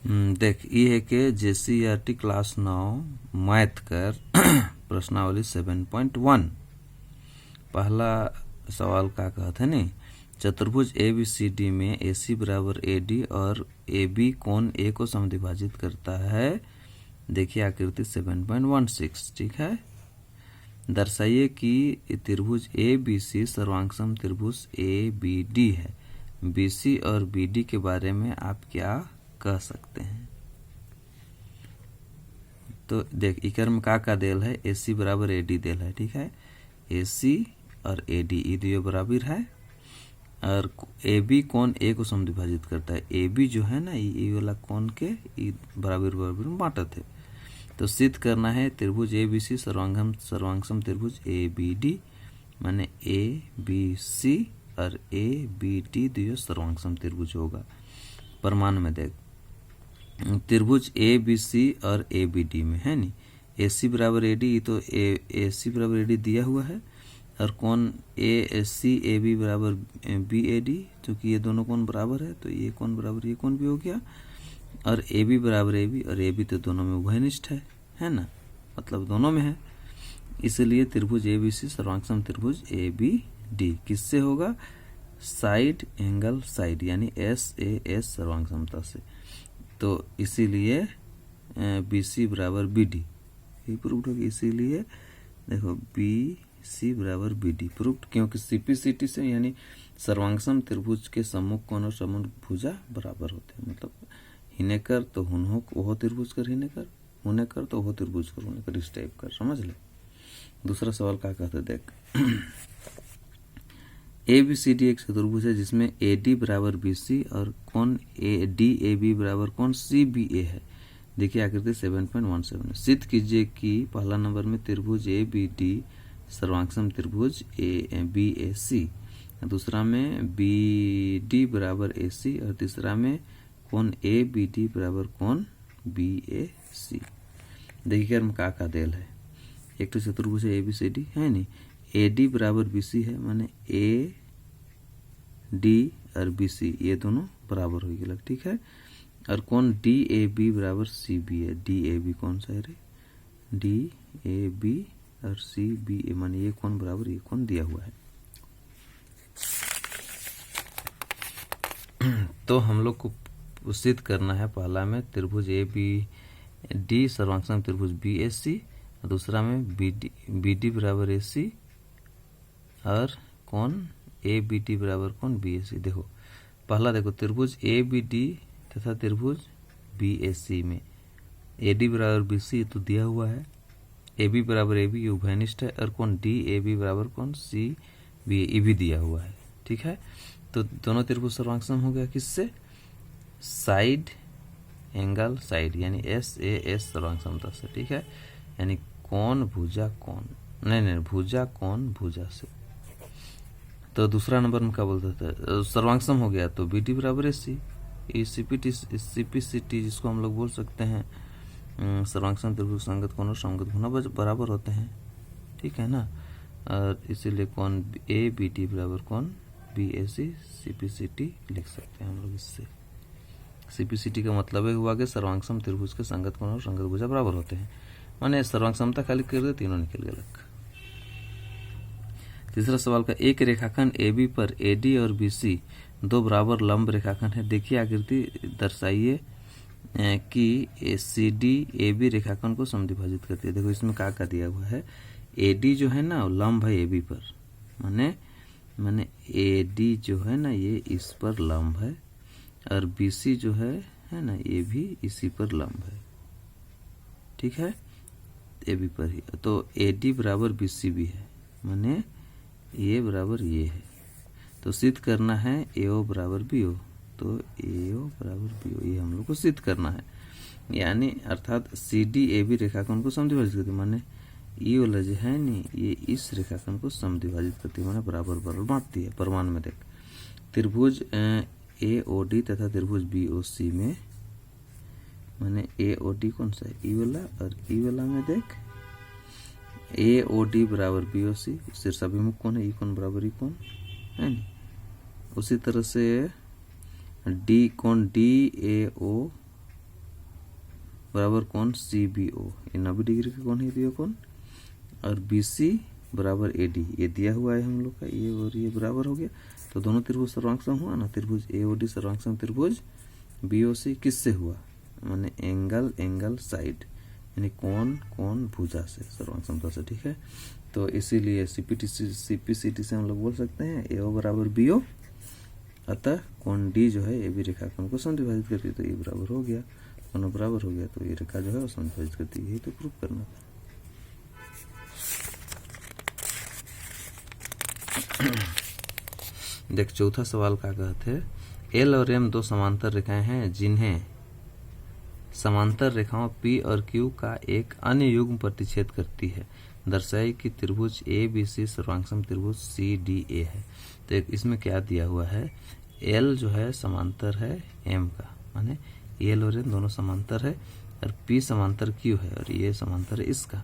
देख ये है कि JCERT क्लास 9 मैथ कर प्रश्नावली 7.1 पहला सवाल का कहते हैं नहीं, चतुर्भुज ABCD में AC बराबर AD और AB कोण A को समद्विभाजित करता है। देखिए आकृति 7.16। ठीक है, दर्शाइए कि त्रिभुज ABC सर्वांगसम त्रिभुज ABD है। BC और BD के बारे में आप क्या कह सकते हैं? तो देख इकर में का देल है, AC बराबर AD देल है। ठीक है, AC और AD ये दोनों बराबर है और AB कोण A को समद्विभाजित करता है। AB जो है ना ये वाला कोण के बराबर बराबर में बांटत है। तो सिद्ध करना है त्रिभुज ABC सर्वांगसम त्रिभुज ABD माने ABC और ABD दोनों सर्वांगसम त्रिभुज होगा। प्रमाण में देख त्रिभुज ABC और ABD में है नी AC बराबर AD, तो AC बराबर AD दिया हुआ है और कोण CAB बराबर BAD, क्योंकि ये दोनों कोण बराबर है तो ये कोण बराबर ये कोण भी हो गया। और AB बराबर AB और AB तो दोनों में उभयनिष्ठ है ना, मतलब दोनों में है। इसलिए त्रिभुज ABC सर्वांगसम त्रिभुज ABD किससे होगा? साइड एंगल साइड यानी SAS सर्वांग समता से। तो इसीलिए BC बराबर BD ये प्रूव्ड होगी। इसीलिए देखो BC बराबर BD प्रूव्ड, क्योंकि CPCT से यानी सर्वांगसम त्रिभुज के सम्मुख कोण और समूह भुजा बराबर होते हैं। मतलब हिने कर तो हुनहो ओहो त्रिभुज कर हिने कर, हुने कर तो ओहो त्रिभुज कर हुने कर, इस टाइप कर, समझ ले। दूसरा सवाल क्या कहते देख ABCD एक चतुर्भुज है जिसमें AD बराबर BC और कोण DAB बराबर कोण CBA है। देखिए आकृति 7.17। सिद्ध कीजिए कि पहला नंबर में त्रिभुज ABD सर्वांगसम त्रिभुज BAC, दूसरा में BD बराबर AC और तीसरा में कोण ABD बराबर कोण BAC। देखिए हम का देल है, एक तो चतुर्भुज ABCD है नी, AD बराबर BC है माने AD और BC ये दोनों बराबर हो गया। ठीक है, और कोण DAB बराबर CB है। DAB कौन सा है रे? DAB और CBA माने ये कोण बराबर ये कोण दिया हुआ है। तो हम लोग को सिद्ध करना है पहला में त्रिभुज ABD सर्वांगसम त्रिभुज BAC, दूसरा में BD बराबर AC और कोण ABD बराबर कोण BAC। देखो पहला देखो त्रिभुज ABD तथा त्रिभुज BAC में AD बराबर BC तो दिया हुआ है, AB बराबर AB ये उभयनिष्ठ है और कोण DAB बराबर कोण CBA ये भी दिया हुआ है। ठीक है, तो दोनों त्रिभुज सर्वांगसम हो गया किससे? साइड एंगल साइड यानी SAS सर्वांगसमता से। ठीक है, यानी कोण भुजा कोण नहीं भुजा कोण भुजा से। तो दूसरा नंबर में क्या बोलते थे? सर्वांगसम हो गया तो BD बराबर AC, CPCT जिसको हम लोग बोल सकते हैं सर्वांगसम त्रिभुज संगत कोण और समगत कोण बराबर होते हैं। ठीक है ना, और इसीलिए कोण ABD बराबर कोण BAC CPCT लिख सकते हैं हम लोग। इससे CPCT का मतलब है हुआ कि सर्वांगसम त्रिभुज के संगत कोण और संगत भुजा बराबर होते हैं, माने सर्वांगसमता खाली कर दे तीनों निकल गए। तीसरा सवाल का एक रेखाखंड AB पर AD और BC दो बराबर लंब रेखाखंड है। देखिए आकृति दर्शाइए कि CD AB रेखाखंड को समद्विभाजित करती है। देखो इसमें का दिया हुआ है, AD जो है ना लंब है AB पर, माने AD जो है ना ये इस पर लंब है और BC जो है ना ये भी इसी पर लंब है। ठीक है, AB पर ही, तो AD बराबर BC भी है माने ये बराबर ये है। तो सिद्ध करना है AO बराबर BO, तो AO बराबर BO ये हम लोग को सिद्ध करना है। यानी अर्थात CD AB रेखाखंड को समद्विभाजित करती है, माने ये वाला जो है नी ये इस रेखाखंड को समद्विभाजित करती है माने बराबर बराबर बांटती है। प्रमाण में देख त्रिभुज AOD तथा त्रिभुज BOC में माने AOD कौन सा है? ई वाला, और ई वाला में देख AOD बराबर BOC शीर्षाभिमुख कोण है, ई कोण बराबर ई कोण है नी। उसी तरह से कोण DAO बराबर कौन CBO, ये 90 डिग्री का कौन है दिया कौन, और BC बराबर AD, ये दिया हुआ है हम लोग का, ये और ये बराबर हो गया। तो दोनों त्रिभुज सर्वांगसम हुआ ना, त्रिभुज AOD सर्वांगसम त्रिभुज BOC किससे हुआ, माने एंगल साइड, यानी कौन भुजा से, सर्वांगसमता से, ठीक है। तो इसीलिए CPCT से हम लोग बोल सकते हैं AO बराबर BO, अतः कोण D जो है AB रेखाखंड को समद्विभाजित करती है, तो ये बराबर हो गया, दोनों बराबर हो गया, तो ये रेखा जो है वो समद्विभाजित करती है, यही तो प्रूफ करना था। देख चौथा सवाल क्या कहते हैं, L और M दो समांतर रेखाएं हैं जिन्हें समांतर रेखाओं P और Q का एक अन्य युग्म प्रतिच्छेद करती है, दर्शाई कि त्रिभुज ABC सर्वांगसम त्रिभुज CDA है। तो एक इसमें क्या दिया हुआ है, L जो है समांतर है M का, माने L और M दोनों समांतर है, और P समांतर Q है, और ये समांतर है इसका,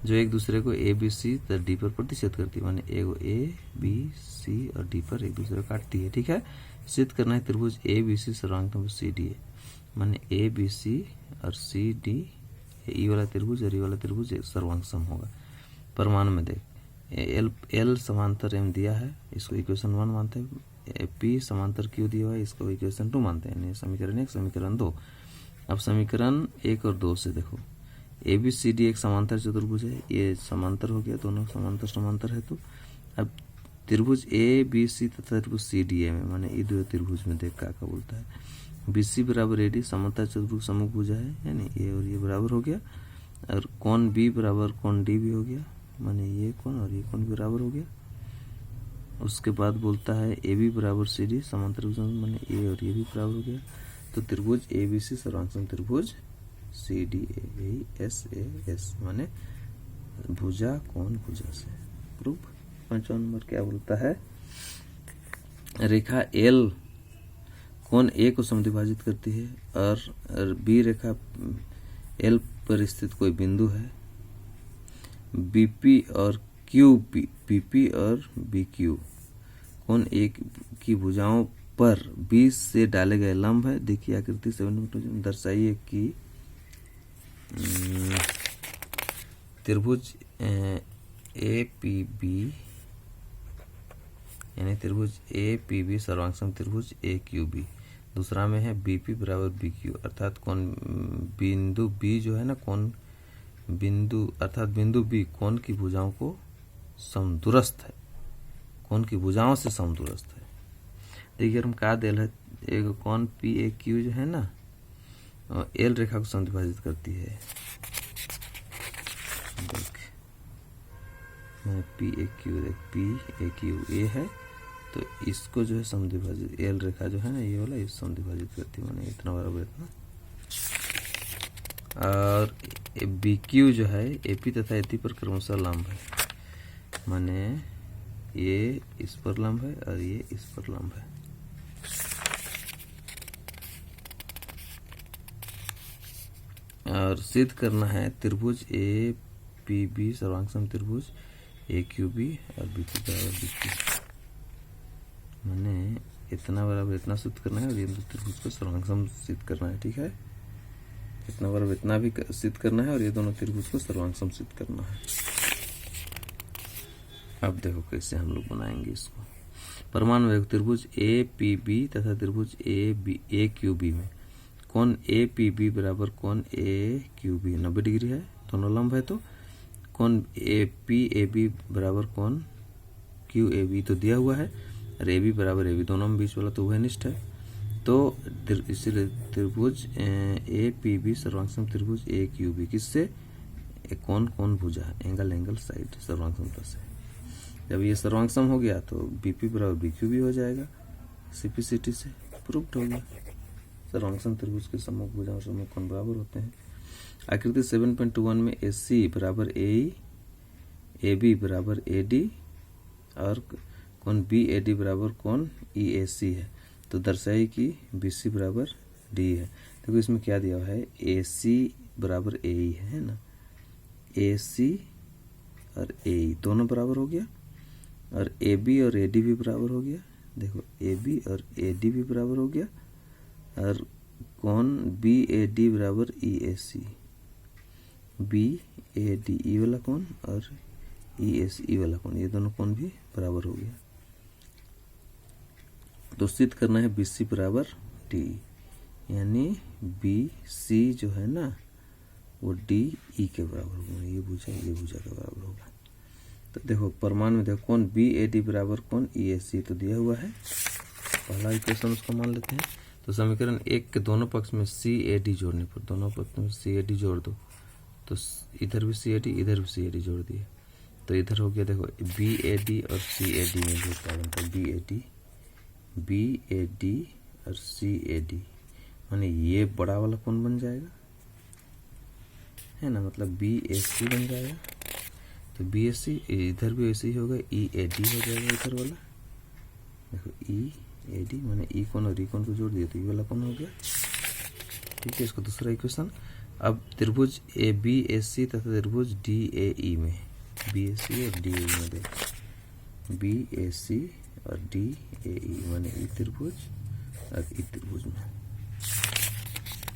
जो एक दूसरे को ABC तो D पर प्रतिच्छेद करती है, माने एगो ABC और D पर एक दूसरे को काटती है, ठीक है। सिद्ध करना है त्रिभुज ABC सर्वांगसम CDA, माने ABC और CD, ई वाला त्रिभुज और ई वाला त्रिभुज सर्वांगसम होगा। प्रमाण में देख L समांतर M दिया है, इसको इक्वेशन 1 मानते हैं, P समांतर Q दिया हुआ है, इसको इक्वेशन 2 मानते हैं, समीकरण 1 समीकरण 2। अब समीकरण 1 और 2 से देखो, ABCD एक समांतर चतुर्भुज है, ये समांतर हो गया, दोनों समांतर है। तो अब त्रिभुज ABC तथा त्रिभुज CDA में, माने ये दो त्रिभुज में देख क्या बोलता है, BC बराबर AD समांतर चतुर्भुज सम्मुख भुजा है, यानी ये और ये बराबर हो गया, और कोण B बराबर कोण D भी हो गया, माने ये कोण और ये कोण भी बराबर हो गया। उसके बाद बोलता है AB बराबर CD समांतर माने ये और ये भी बराबर हो गया। तो त्रिभुज ABC सर्वांगसम त्रिभुज CDA, यही SAS माने भुजा कोण भुजा से प्रूफ। 5वां नंबर क्या बोलता है, रेखा L कोण A को समद्विभाजित करती है, और B रेखा L पर स्थित कोई बिंदु है, BP और QP, BP और BQ कोण A की भुजाओं पर 20 से डाले गए लंब है। देखिए आकृति 7 दर्शाइए कि त्रिभुज APB यानी त्रिभुज APB सर्वांगसम त्रिभुज AQB, दूसरा में है BP बराबर BQ, अर्थात कोण बिंदु B जो है ना, कोण बिंदु अर्थात बिंदु B कोण की भुजाओं को समदूरस्थ है, कोण की भुजाओं से समदूरस्थ है। देखिए हम क्या देल है, एक कोण PAQ जो है ना, L रेखा को समद्विभाजित करती है, देख PAQ A है, तो इसको जो है समद्विभाजित, L रेखा जो है ना ये वाला, इस समद्विभाजित करती है, माने इतना बराबर इतना। और BQ जो है AP तथा AT पर क्रमशः लंब है, माने ये इस पर लंब है और ये इस पर लंब है। और सिद्ध करना है त्रिभुज APB सर्वांगसम त्रिभुज AQB और BQ बराबर BQ, माने इतना बराबर इतना सिद्ध करना है और ये त्रिभुज को सर्वांगसम सिद्ध करना है, ठीक है। इतना बराबर इतना भी सिद्ध करना है और ये दोनों त्रिभुज को सर्वांगसम सिद्ध करना है। अब देखो कैसे हम लोग बनाएंगे इसको। प्रमाण में त्रिभुज APB तथा त्रिभुज AQB में कोण APB बराबर कोण AQB 90 डिग्री है, दोनों लंब है, तो कोण PAB बराबर कोण QAB तो दिया हुआ है, और AB बराबर AB दोनों में बीच वाला तो उभयनिष्ठ है। तो इसीलिए त्रिभुज APB सर्वांगसम त्रिभुज AQB किससे, कोण भुजा, एंगल साइड सर्वांगसमता से। जब ये सर्वांगसम हो गया तो BP बराबर BQ भी हो जाएगा, CPCT से प्रूफ्ड हो गया। सर्वांगसम त्रिभुज के सम्मुख भुजा और सम्मुख कोण बराबर होते हैं। आकृति 7.21 में AC बराबर AE, AB बराबर AD और कोण BAD बराबर कोण EAC है, तो दर्शाई कि BC बराबर D है। देखो इसमें क्या दिया हुआ है, AC बराबर AE है ना, AC और AE दोनों बराबर हो गया, और AB और AD भी बराबर हो गया। देखो AB और AD भी बराबर हो गया, और कौन बी ए डी बराबर ई ए सी, बी ए डी ई वाला कौन और ई ए सी ई वाला कौन, ये दोनों कौन भी बराबर हो गया। तो सिद्ध करना है बी सी बराबर डी, यानी बी सी जो है ना वो डी ई के बराबर होगा, ये भुजा के बराबर होगा। तो देखो प्रमाण में देखो कौन बी ए डी बराबर कौन ई ए सी तो दिया हुआ है, पहला इक्वेशन उसको मान लेते हैं। तो समीकरण 1 के दोनों पक्ष में सी ए डी जोड़ने पर, दोनों पक्ष में सी ए डी जोड़ दो, तो इधर भी सी ए डी इधर भी सी ए डी जोड़ दिए, तो इधर हो गया देखो बी ए डी और सी ए डी में जो क्या बनता है बी ए डी और सी ए डी, माने ये बड़ा वाला कौन बन जाएगा है ना, मतलब बी ए सी बन जाएगा। तो बी एस सी इधर भी ऐसे ही होगा, ई ए डी हो जाएगा इधर वाला, देखो ई ए डी माने ई कौन और ई कौन को जोड़ दिया तो ई वाला कौन हो गया। ठीक है, इसको दूसरा इक्वेशन। अब त्रिभुज ए बी एस सी तथा त्रिभुज डी ए ई में, बी एस सी और डी ए ई में देखो बी ए सी और डी ए ई माने ई त्रिभुज और ई त्रिभुज में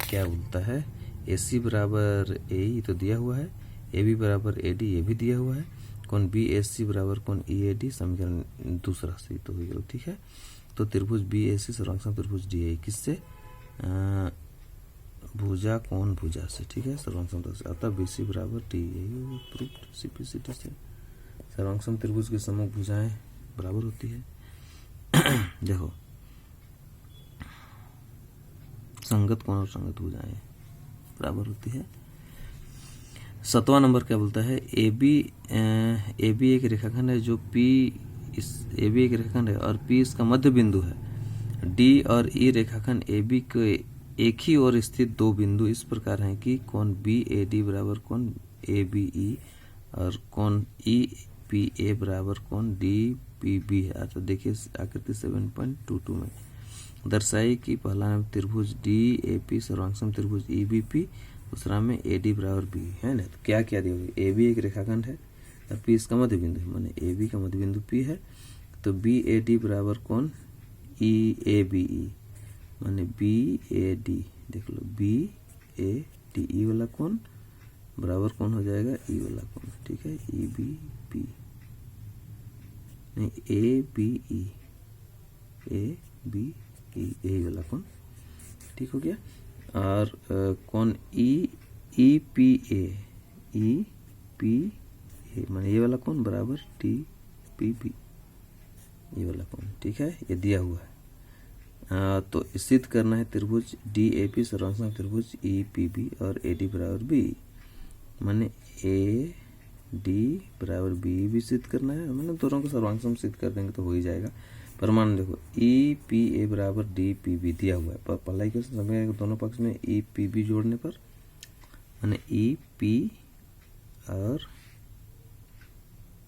क्या बोलता है, ए सी बराबर ए ई तो दिया हुआ है, ए बी बराबर ए डी ये भी दिया हुआ है, कौन बी एस सी बराबर कौन ई ए डी, समीकरण दूसरा सी तो हो गया। ठीक है, तो त्रिभुज बी एस सी सर्वांग त्रिभुज डी ए किससे, भुजा कौन भुजा से। ठीक है, सर्वांग से अतः बी सी बराबर डी, यही proof C P C T से सर्वांग त्रिभुज की सम्मुख भुजाएं बराबर होती है। देखो संगत कोण और संगत भुजाएं बराबर होती है। 7वां नंबर क्या बोलता है, ए बी एक रेखाखंड है जो पी ए बी एक रेखाखंड है और पी इसका मध्य बिंदु है। डी और ई रेखाखंड ए बी के एक ही ओर स्थित दो बिंदु इस प्रकार हैं कि कौन बी ए डी बराबर कौन ए बी ई और कौन ई पी ए बराबर कौन डी पी बी है। तो देखिए आकृति 7.22 में दर्शाई कि पहला त्रिभुज डी ए पी सर्वांग त्रिभुज ई बी पी, दूसरा में ए डी बराबर बी है ना। तो क्या क्या दिया हुआ, ए बी एक रेखाखंड है और पी इसका मध्य बिंदु है, माने ए बी का मध्य बिंदु पी है। तो बी ए डी बराबर कौन ई ए बी ई, माने बी ए डी देख लो बी ए डी, ई वाला कौन बराबर कौन हो जाएगा ई वाला कौन। ठीक है, ई बी पी नहीं A B E, A B E वाला कौन ठीक हो गया। और कौन ई पी ए माने ये वाला कौन बराबर टी पी बी, ये वाला कौन। ठीक है, ये दिया हुआ है। तो सिद्ध करना है त्रिभुज डी ए पी सर्वांग त्रिभुज ई पी बी और ए डी बराबर बी, माने ए डी बराबर बी भी सिद्ध करना है, मैंने दोनों को सर्वांग सिद्ध कर देंगे तो हो ही जाएगा। प्रमाण देखो ई पी ए बराबर डी पी बी दिया हुआ है, पर पहला इक्वेशन समझेंगे दोनों पक्ष में ई पी बी जोड़ने पर, माने ई पी और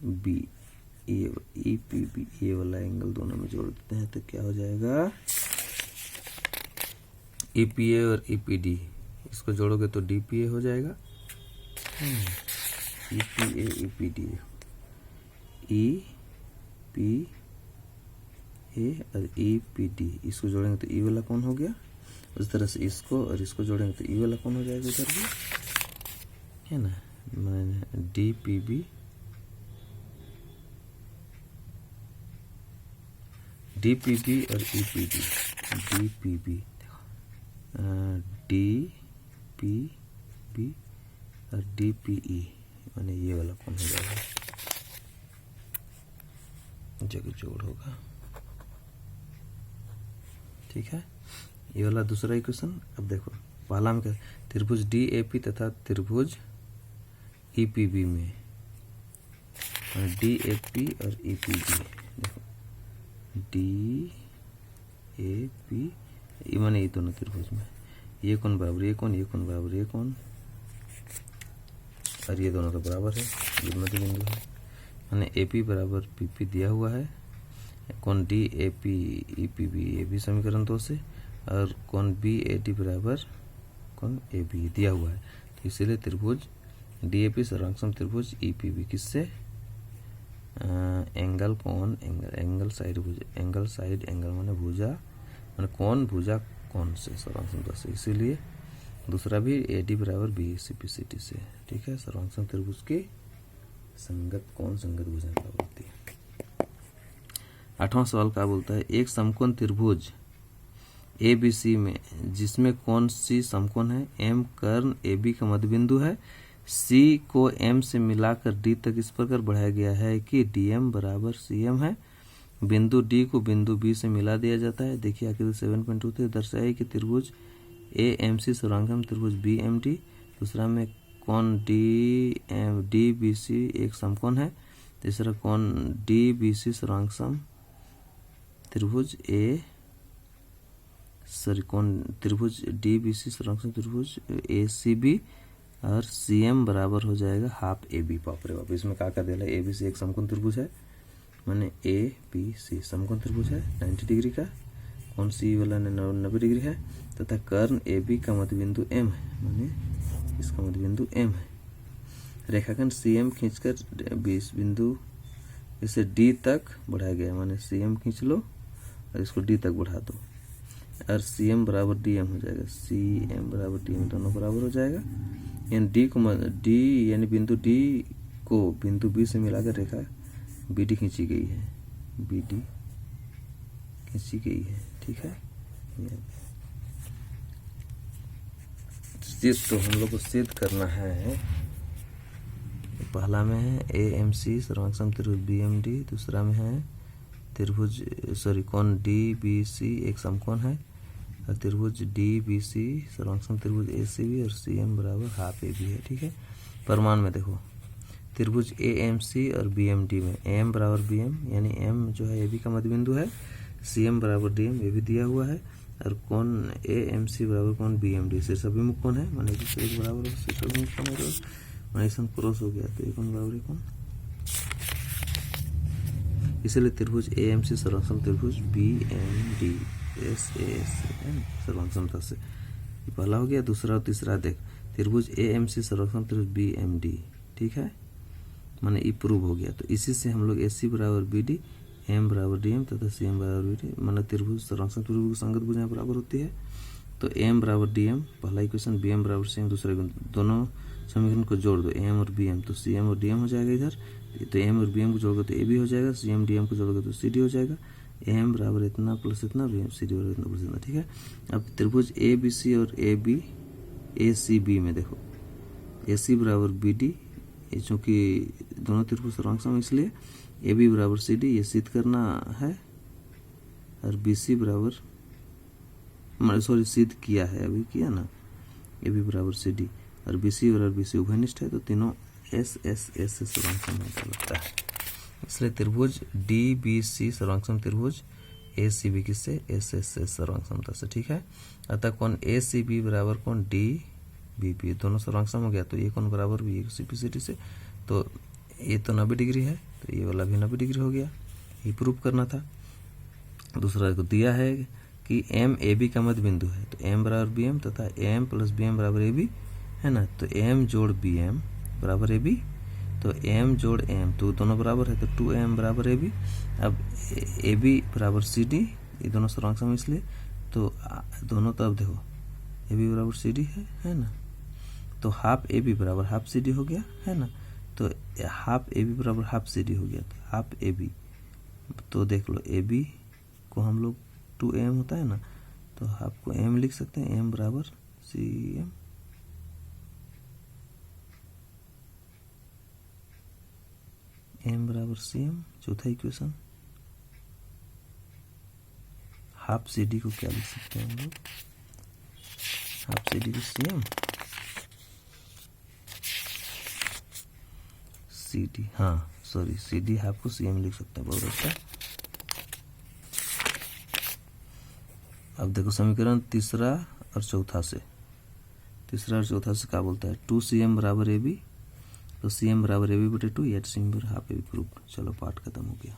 बी ई पी बी ये वाला एंगल दोनों में जोड़ देते हैं तो क्या हो जाएगा, ई पी ए और ई पी डी इसको जोड़ोगे तो डी पी ए हो जाएगा। E P A E P D, E P A और ई पी डी इसको जोड़ेंगे तो ई वाला कौन हो गया, उस तरह से इसको और इसको जोड़ेंगे तो ई वाला कौन हो जाएगा इधर भी है ना, मैंने D P B D P B और E P D, D P B D P B और डी पी ई माने ये वाला कौन हो जाएगा, जगह जोड़ होगा। ठीक है, ये वाला दूसरा इक्वेशन। अब देखो पहला में क्या, त्रिभुज डी ए पी तथा त्रिभुज ई पी बी में डी ए पी और ई पी बी, देखो डी ए पी माने ये दोनों त्रिभुज में ये कौन बराबर ये कौन, ये कौन बराबर ये कौन, और ये दोनों तो बराबर है, ये मध्य बिंदु है, माने ए पी बराबर पी पी दिया हुआ है, कौन D A P E P B ये भी समीकरण 2 से, और कौन बी ए डी बराबर कौन ए बी दिया हुआ है। तो इसीलिए त्रिभुज डी ए पी सर्वांग त्रिभुज ई पी बी किससे, एंगल कौन एंगल साइड भुजा, एंगल साइड एंगल माने भुजा माने कौन भुजा कौन से सर्वांग समता से, इसीलिए दूसरा भी AD बराबर BAC PCD से है। ठीक है, सर्वांग सम त्रिभुज की संगत कौन संगत भुजाएं प्राप्त होती है। 8वां सवाल क्या बोलता है, एक समकोण त्रिभुज ABC में जिसमें कौन सी समकोण है, M कर्ण AB का मध्य बिंदु है, C को M से मिलाकर D तक इस प्रकार बढ़ाया गया है कि DM बराबर CM है। बिंदु D को बिंदु B से मिला दिया जाता है। देखिए आकृति 7.2 दर्शाया कि त्रिभुज AMC सर्वांगसम त्रिभुज BMD, दूसरा में कोण DBC एक समकोण है, तीसरा कोण DBC सर्वांगसम त्रिभुज कोण त्रिभुज DBC सर्वांगसम त्रिभुज ACB और CM बराबर हो जाएगा हाफ AB। बाप रे बाप, इसमें क्या दिया है, ABC एक समकोण त्रिभुज है, माने ABC समकोण त्रिभुज है 90 डिग्री का, कोण C वाला 90 डिग्री है, तथा कर्ण AB का मध्य बिंदु M है, माने इसका मध्य बिंदु M है। रेखाखंड CM खींचकर 20 बिंदु इसे D तक बढ़ाया गया, माने CM खींच लो और इसको D तक बढ़ा दो और CM बराबर DM हो जाएगा, CM बराबर DM दोनों बराबर हो जाएगा। यानी D यानी बिंदु D को बिंदु B से मिलाकर रेखा BD खींची गई है, BD खींची गई है। ठीक है, तो हम लोग को सिद्ध करना है। पहला में है AMC सर्वांगसम त्रिभुज BMD, दूसरा में है त्रिभुज कोण DBC एक समकोण है और त्रिभुज DBC सर्वांगसम त्रिभुज ACB और CM बराबर हाफ AB है। ठीक है, प्रमाण में देखो, त्रिभुज AMC और BMD में AM बराबर BM यानी M जो है AB का मध्य बिंदु है, CM बराबर DM ये भी दिया हुआ है, और कोण AMC बराबर कोण BMD से सभी मुख कोण है, माने दूसरे के बराबर सभी मुख कोण है, माने इसमें क्रॉस हो गया तो एक कोण बराबर एक कोण, इसलिए त्रिभुज AMC सर्वांगसम त्रिभुज BMD SAS सर्वांगसमता से, ये पहला हो गया। दूसरा और तीसरा देख, त्रिभुज AMC सर्वांगसम त्रिभुज BMD, ठीक है, माने ये प्रूव हो गया। तो इसी से हम लोग AC बराबर BD, M बराबर DM तथा CM बराबर BD, माने त्रिभुज सर्वांगसम त्रिभुज की संगत भुजाएं बराबर होती है। तो M बराबर DM पहला इक्वेशन, BM बराबर CM दूसरा, दोनों समीकरण को जोड़ दो M और BM, तो CM और DM हो जाएगा इधर, तो M और BM को जोड़ोगे तो AB हो जाएगा, CM DM को जोड़ोगे तो CD हो जाएगा, AM बराबर इतना प्लस इतना, BM CD बराबर इतना प्लस इतना। ठीक है, अब त्रिभुज ABC और ACB में देखो, AC बराबर BD, चूँकि दोनों त्रिभुज सर्वांगसम इसलिए AB बराबर CD ये सिद्ध करना है, और BC बराबर सिद्ध किया है, अभी किया ना, AB बराबर CD और BC बराबर BC उभयनिष्ठ है, तो तीनों SSS से सर्वांगसम होता लगता है, इसलिए त्रिभुज DBC सर्वांगसम त्रिभुज ACB किससे, SSS सर्वांगसमता से। ठीक है, अतः कोण ACB बराबर कोण DBP दोनों सर्वांगसम हो गया, तो ये कोण बराबर BC PCD से, तो ये तो 90 डिग्री है, तो ये वाला भी 90 डिग्री हो गया, ये प्रूफ करना था। दूसरा को दिया है कि M AB का मध्य बिंदु है, तो M बराबर BM तथा M प्लस BM बराबर AB है ना, तो M जोड़ BM बराबर AB, तो M जोड़ M तो दोनों बराबर है, तो 2M बराबर AB। अब AB बराबर CD, ये दोनों सर्वांगसम इसलिए, तो दोनों तो अब देखो AB बराबर CD है ना, तो हाफ AB बराबर हाफ CD हो गया है ना, तो हाफ AB बराबर हाफ CD हो गया, तो हाफ AB, तो देख लो AB को हम लोग 2M होता है ना, तो हाफ को M लिख सकते हैं, M बराबर CM, M बराबर CM। चौथा इक्वेशन, हाफ CD को क्या लिख सकते हैं हम लोग, हाफ CD को CM, CD, हाँ सॉरी CD हाफ को CM लिख सकते हैं, बहुत अच्छा। अब देखो समीकरण तीसरा और चौथा से क्या बोलता है, 2CM बराबर AB, तो CM बराबर AB बटे 2 या CM बराबर हाफ AB प्रूफ। चलो पाठ खत्म हो गया।